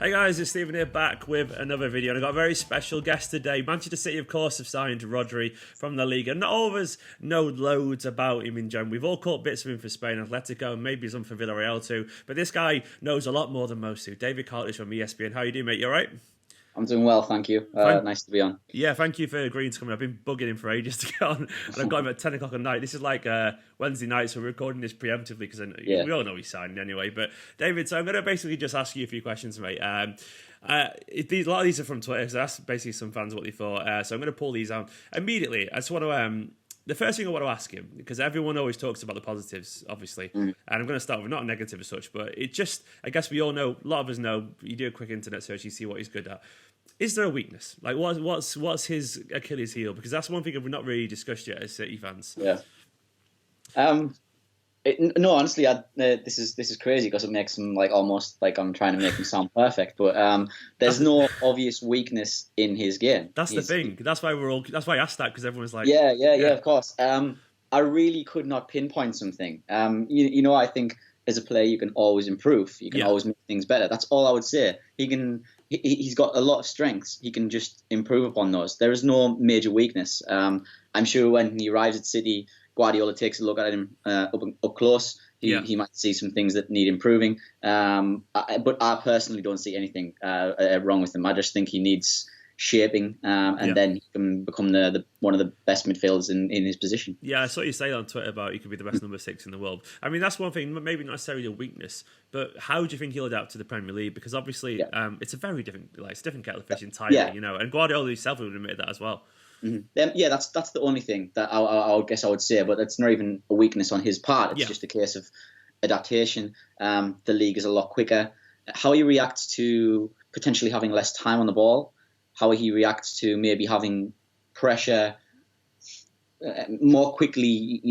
Hey guys, it's Stephen here back with another video, and I've got a very special guest today. Manchester City, of course, have signed Rodri from the Liga. Not all of us know loads about him in general. We've all caught bits of him for Spain, Atletico, and maybe some for Villarreal too. But this guy knows a lot more than most do. David Cartledge from ESPN. How you doing, mate? You all right? I'm doing well, thank you. Nice to be on. Yeah, thank you for agreeing to come in. I've been bugging him for ages to get on, and I've got him at 10 o'clock at night. This is like Wednesday night, so we're recording this preemptively because we all know he's signing anyway. But David, so I'm going to basically just ask you a few questions, mate. A lot of these are from Twitter, so that's basically some fans what they thought. So I'm going to pull these out immediately. I just want to... the first thing I want to ask him, because everyone always talks about the positives, obviously, and I'm going to start with not a negative as such, but it just, I guess we all know, a lot of us know, you do a quick internet search, you see what he's good at. Is there a weakness? Like, what's his Achilles heel? Because that's one thing we've not really discussed yet as City fans. Yeah. No, honestly, this is crazy because it makes him like almost like I'm trying to make him sound perfect. But there's no obvious weakness in his game. That's the thing. That's why I asked that, because everyone's like, yeah, of course. I really could not pinpoint something. I think as a player you can always improve. You can always make things better. That's all I would say. He's got a lot of strengths. He can just improve upon those. There is no major weakness. I'm sure when he arrives at City, Guardiola takes a look at him up close. He might see some things that need improving. But I personally don't see anything wrong with him. I just think he needs shaping, then he can become one of the best midfielders in his position. Yeah, I saw you say on Twitter about he could be the best number 6 in the world. I mean, that's one thing, maybe not necessarily a weakness, but how do you think he'll adapt to the Premier League? Because obviously, it's a very different, it's a different kettle of fish entirely, and Guardiola himself would admit that as well. Mm-hmm. That's the only thing that I guess I would say, but it's not even a weakness on his part. It's just a case of adaptation. The league is a lot quicker. How he reacts to potentially having less time on the ball, how he reacts to maybe having pressure more quickly,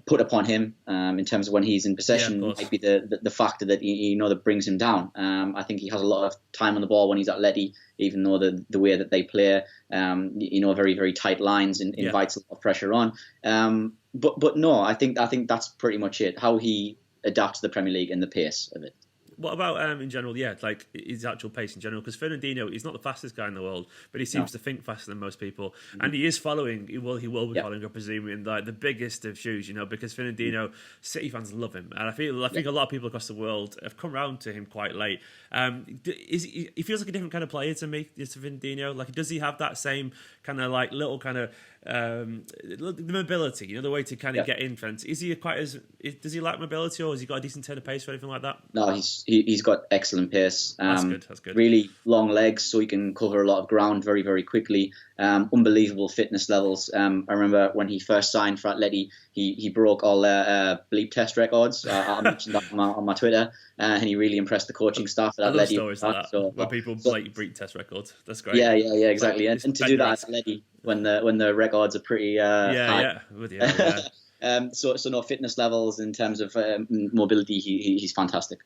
put upon him in terms of when he's in possession, might be the factor that that brings him down. I think he has a lot of time on the ball when he's at Letty, even though the way that they play, very very tight lines and invites a lot of pressure on. But no, I think that's pretty much it. How he adapts to the Premier League and the pace of it. What about in general? Yeah, like his actual pace in general. Because Fernandinho, he's not the fastest guy in the world, but he seems to think faster than most people, and he is following. He will be following, I presume, in like the biggest of shoes. Because Fernandinho, City fans love him, and I think a lot of people across the world have come around to him quite late. He feels like a different kind of player to me, to Fernandinho. Like, does he have that same kind of like little kind of the mobility, the way to kind of get in fence? Is he does he lack mobility, or has he got a decent turn of pace or anything like that? No, he's got excellent pace. That's good. Really long legs, so he can cover a lot of ground very, very quickly. Unbelievable fitness levels. I remember when he first signed for Atleti, he broke all their bleep test records. I mentioned that on my Twitter, and he really impressed the coaching staff at Atleti. I love stories like that, where people bleep test records. That's great. Yeah, exactly. And to do that at Atleti when the records are pretty high. So no, fitness levels in terms of mobility, he's fantastic.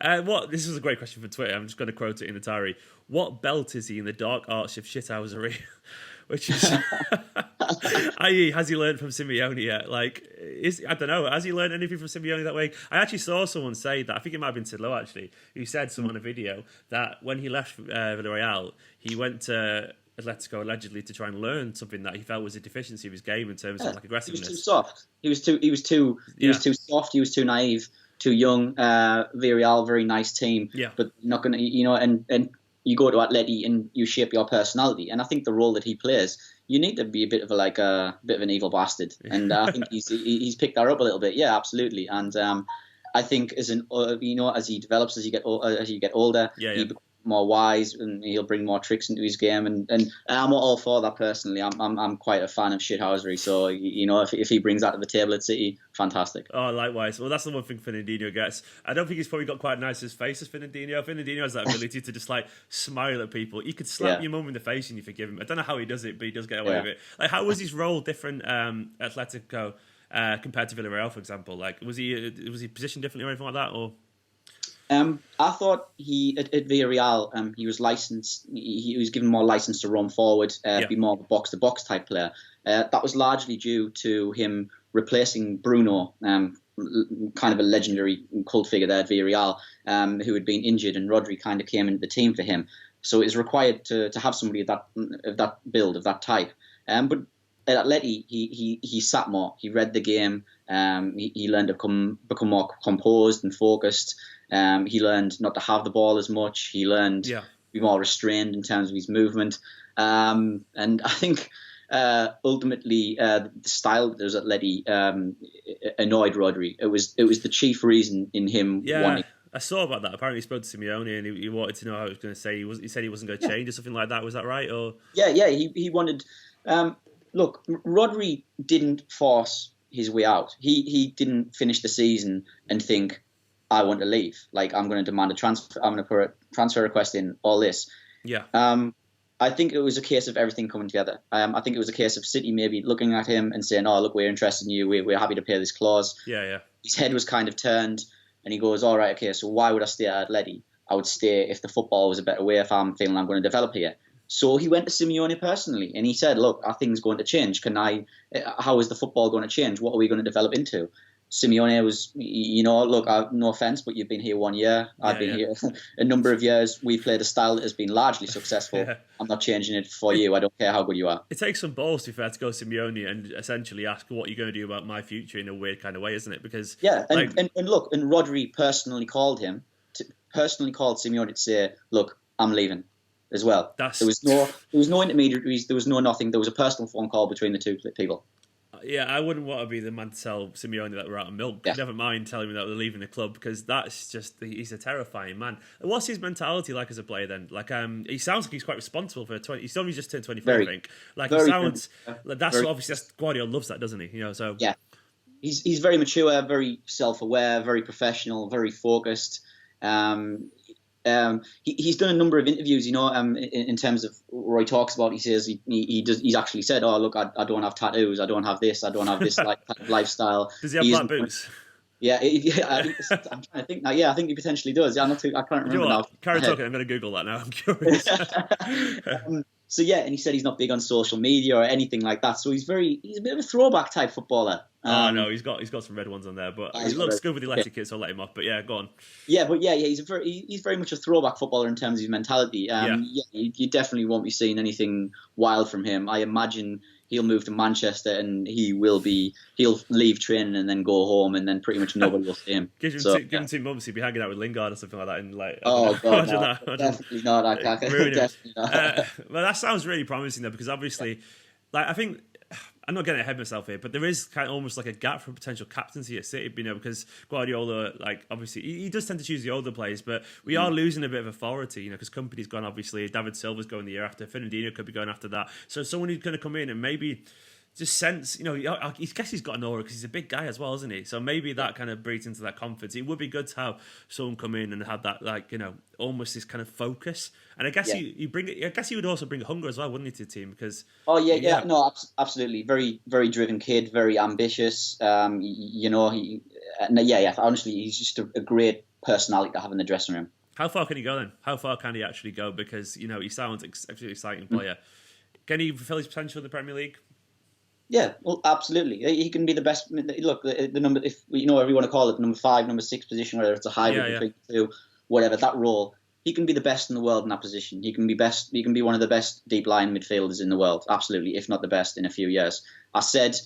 This was a great question for Twitter. I'm just going to quote it in Atari. What belt is he in the dark arts of shithousery? Which is, i.e., has he learned from Simeone yet? Like, I don't know. Has he learned anything from Simeone that way? I actually saw someone say that. I think it might have been Tidlow, actually, who said on a video that when he left Villarreal, he went to Atletico allegedly to try and learn something that he felt was a deficiency of his game in terms of like aggressiveness. He was too soft. He was too soft. He was too naive, too young. Villarreal, very nice team, but not gonna, and you go to Atleti and you shape your personality. And I think the role that he plays, you need to be a bit of an evil bastard. And I think he's picked that up a little bit. Yeah, absolutely. And I think as he develops, as you get older, he becomes more wise, and he'll bring more tricks into his game, and I'm all for that personally. I'm quite a fan of shithousery, so if he brings that to the table at City, fantastic. Oh, likewise. Well, that's the one thing Fernandinho gets. I don't think he's probably got quite as nice as face as Fernandinho. Fernandinho has that ability to just like smile at people. He could slap your mum in the face and you forgive him. I don't know how he does it, but he does get away with it. Like, how was his role different at Atletico compared to Villarreal, for example? Like, was he positioned differently or anything like that, or? I thought at Villarreal, he was licensed. He was given more license to run forward, be more of a box-to-box type player. That was largely due to him replacing Bruno kind of a legendary cult figure there at Villarreal, who had been injured, and Rodri kind of came into the team for him. So it was required to have somebody of that build, of that type. But at Atleti, he sat more. He read the game. He learned to become more composed and focused. He learned not to have the ball as much. He learned to be more restrained in terms of his movement. And I think ultimately the style that was at Atleti annoyed Rodri. It was the chief reason in him wanting. I saw about that. Apparently, he spoke to Simeone and he wanted to know how he was going to say. He said he wasn't going to change or something like that. Was that right? Or he wanted. Look, Rodri didn't force his way out. He didn't finish the season and think, I want to leave. Like, I'm going to demand a transfer. I'm going to put a transfer request in. All this. Yeah. I think it was a case of everything coming together. I think it was a case of City maybe looking at him and saying, "Oh, look, we're interested in you. We're happy to pay this clause." Yeah. His head was kind of turned, and he goes, "All right, okay. So why would I stay at Atleti? I would stay if the football was a better way. If I'm feeling I'm going to develop here." So he went to Simeone personally, and he said, "Look, are things going to change? How is the football going to change? What are we going to develop into?" Simeone was, look, no offense, but you've been here 1 year. I've been here a number of years. We've played a style that has been largely successful. I'm not changing it for you. I don't care how good you are. It takes some balls, to be fair, to go to Simeone and essentially ask what you're going to do about my future in a weird kind of way, isn't it? Because and look, and Rodri personally called Simeone to say, "Look, I'm leaving." As well, there was no intermediaries. There was no nothing. There was a personal phone call between the two people. Yeah, I wouldn't want to be the man to tell Simeone that we're out of milk. Yeah. Never mind telling me that we're leaving the club, because that's he's a terrifying man. What's his mentality like as a player then? Like, he sounds like he's quite responsible for 20. He's only just turned 24, I think. Like, he sounds like obviously Guardiola loves that, doesn't he? So yeah, he's very mature, very self-aware, very professional, very focused. He's done a number of interviews, in terms of where he talks about. He says he's actually said, "Oh, look, I don't have tattoos, I don't have this like lifestyle." Does he have black boots? Yeah, I'm trying to think now. Yeah, I think he potentially does. Yeah, I can't remember now. Carry talking. I'm going to Google that now. I'm curious. So yeah, and he said he's not big on social media or anything like that. So he's a bit of a throwback type footballer. No, he's got some red ones on there, but he looks good with the Athletic kit, so I'll let him off. But yeah, go on. Yeah, but he's very much a throwback footballer in terms of his mentality. You definitely won't be seeing anything wild from him. I imagine he'll move to Manchester and he'll leave training and then go home, and then pretty much nobody will see him. Give him 2 months, he'd be hanging out with Lingard or something like that. And Definitely not. Definitely not. Well, that sounds really promising though, because obviously, I think. I'm not getting ahead of myself here, but there is kind of almost like a gap for potential captaincy at City, because Guardiola, obviously, he does tend to choose the older players, but we are losing a bit of authority, because Kompany's gone, obviously, David Silva's going the year after, Fernandinho could be going after that. So someone who's going to come in and maybe just sense, I guess he's got an aura because he's a big guy as well, isn't he? So maybe that kind of breeds into that confidence. It would be good to have someone come in and have that, almost this kind of focus. And I guess I guess he would also bring hunger as well, wouldn't he, to the team? Because no, absolutely, very, very driven kid, very ambitious. Honestly, he's just a great personality to have in the dressing room. How far can he go then? How far can he actually go? Because he sounds an absolutely exciting player. Can he fulfill his potential in the Premier League? Yeah, well, absolutely. He can be the best. Look, the number, if whatever you want to call it, the number 5, number 6 position, whether it's a hybrid between the two, whatever that role, he can be the best in the world in that position. He can be one of the best deep line midfielders in the world, absolutely, if not the best in a few years. I said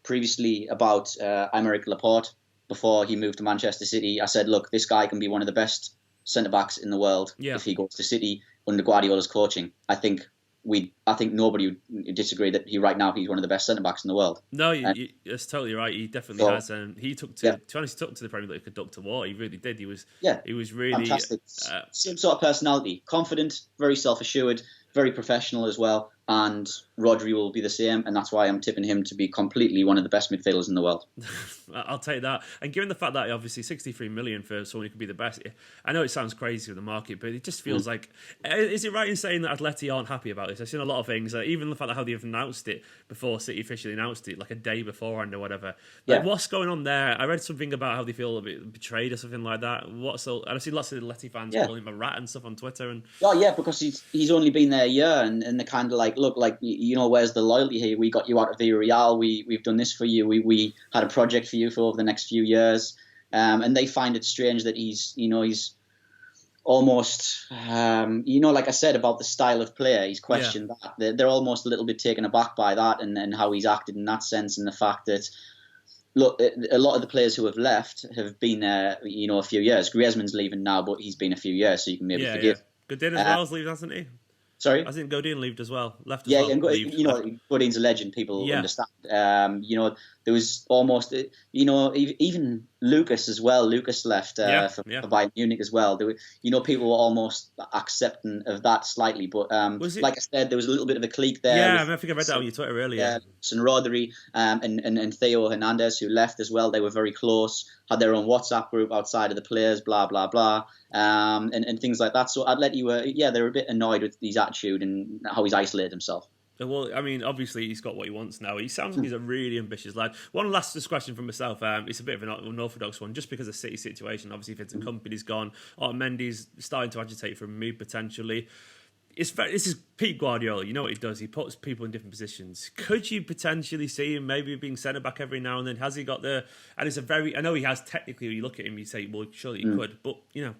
previously about Aymeric Laporte before he moved to Manchester City. I said, look, this guy can be one of the best centre backs in the world if he goes to City under Guardiola's coaching. I think nobody would disagree that he's one of the best centre backs in the world. No, that's totally right. He definitely has. He took to be honest, he took to the Premier League like a duck to water. He really did. He was really fantastic. Same sort of personality, confident, very self-assured, very professional as well. And Rodri will be the same, and that's why I'm tipping him to be completely one of the best midfielders in the world. I'll take that. And given the fact that obviously 63 million for someone who could be the best, I know it sounds crazy with the market, but it just feels like, is it right in saying that Atleti aren't happy about this? I've seen a lot of things, even the fact that how they've announced it before City officially announced it, like a day beforehand or whatever. What's going on there? I read something about how they feel a bit betrayed or something like that. And I've seen lots of Atleti fans calling him a rat and stuff on Twitter. And because he's only been there a year, and they're kind of like, look, like where's the loyalty here? We got you out of Villarreal. We've done this for you. We had a project for you for over the next few years. And they find it strange that he's almost, like I said about the style of play, he's questioned that. They're almost a little bit taken aback by that and how he's acted in that sense, and the fact that, look, a lot of the players who have left have been there, a few years. Griezmann's leaving now, but he's been a few years, so you can maybe forgive. Godin as well is leaving, hasn't he? Sorry? I think Godin left as well. Left as well. And Godin's a legend, people understand. There was almost, even Lucas as well. Lucas left for Bayern Munich as well. There were, people were almost accepting of that slightly. But like I said, there was a little bit of a clique there. Yeah, I think I read that on your Twitter earlier. And Rodri and Theo Hernandez, who left as well, they were very close, had their own WhatsApp group outside of the players, blah, blah, blah, and things like that. So Atleti were, they're a bit annoyed with his attitude and how he's isolated himself. Well, I mean, obviously he's got what he wants now. He sounds like he's a really ambitious lad. One last question from myself. It's a bit of an unorthodox one, just because of City's situation. Obviously, if it's a Kompany's gone, or Mendy's starting to agitate for a move potentially. This is Pete Guardiola. You know what he does? He puts people in different positions. Could you potentially see him maybe being centre back every now and then? Has he got the? And it's I know he has technically. When you look at him, you say, well, surely he could. But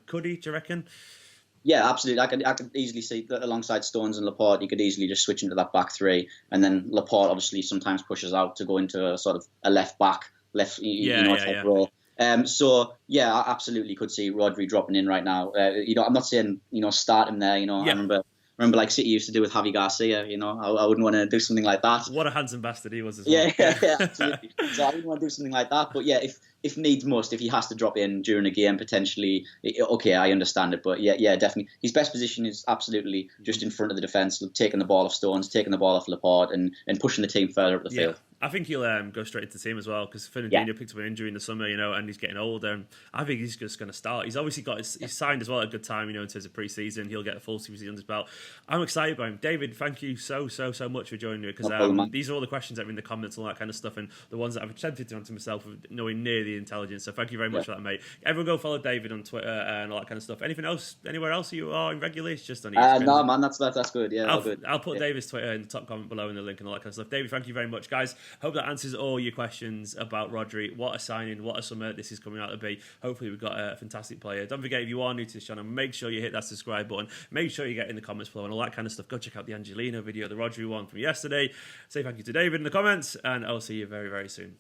could he? Do you reckon? Yeah, absolutely. I could easily see that alongside Stones and Laporte, you could easily just switch into that back three, and then Laporte obviously sometimes pushes out to go into a sort of a left back, type role. So I absolutely could see Rodri dropping in right now. I'm not saying start him there. I remember like City used to do with Javi Garcia. I wouldn't want to do something like that. What a handsome bastard he was as well. Yeah, absolutely. So I wouldn't want to do something like that. But yeah, if needs must, if he has to drop in during a game potentially, okay, I understand it. But yeah, definitely. His best position is absolutely just in front of the defence, taking the ball off Stones, taking the ball off Laporte, and pushing the team further up the field. I think he'll go straight into the team as well, because Fernandinho picked up an injury in the summer, and he's getting older. I think he's just going to start. He's obviously he's signed as well at a good time, in terms of pre-season. He'll get a full season under his belt. I'm excited about him. David, thank you so much for joining me, because these are all the questions that are in the comments and all that kind of stuff, and the ones that I've attempted to answer myself with knowing near the intelligence. So thank you very much for that, mate. Everyone go follow David on Twitter and all that kind of stuff. Anything else? Anywhere else you are in regularly? It's just on ESPN. No, man, that's good. Yeah, I'll put David's Twitter in the top comment below in the link and all that kind of stuff. David, thank you very much, guys. Hope that answers all your questions about Rodri. What a signing, what a summer this is coming out to be. Hopefully we've got a fantastic player. Don't forget, if you are new to this channel, make sure you hit that subscribe button. Make sure you get in the comments below and all that kind of stuff. Go check out the Angelino video, the Rodri one from yesterday. Say thank you to David in the comments, and I'll see you very, very soon.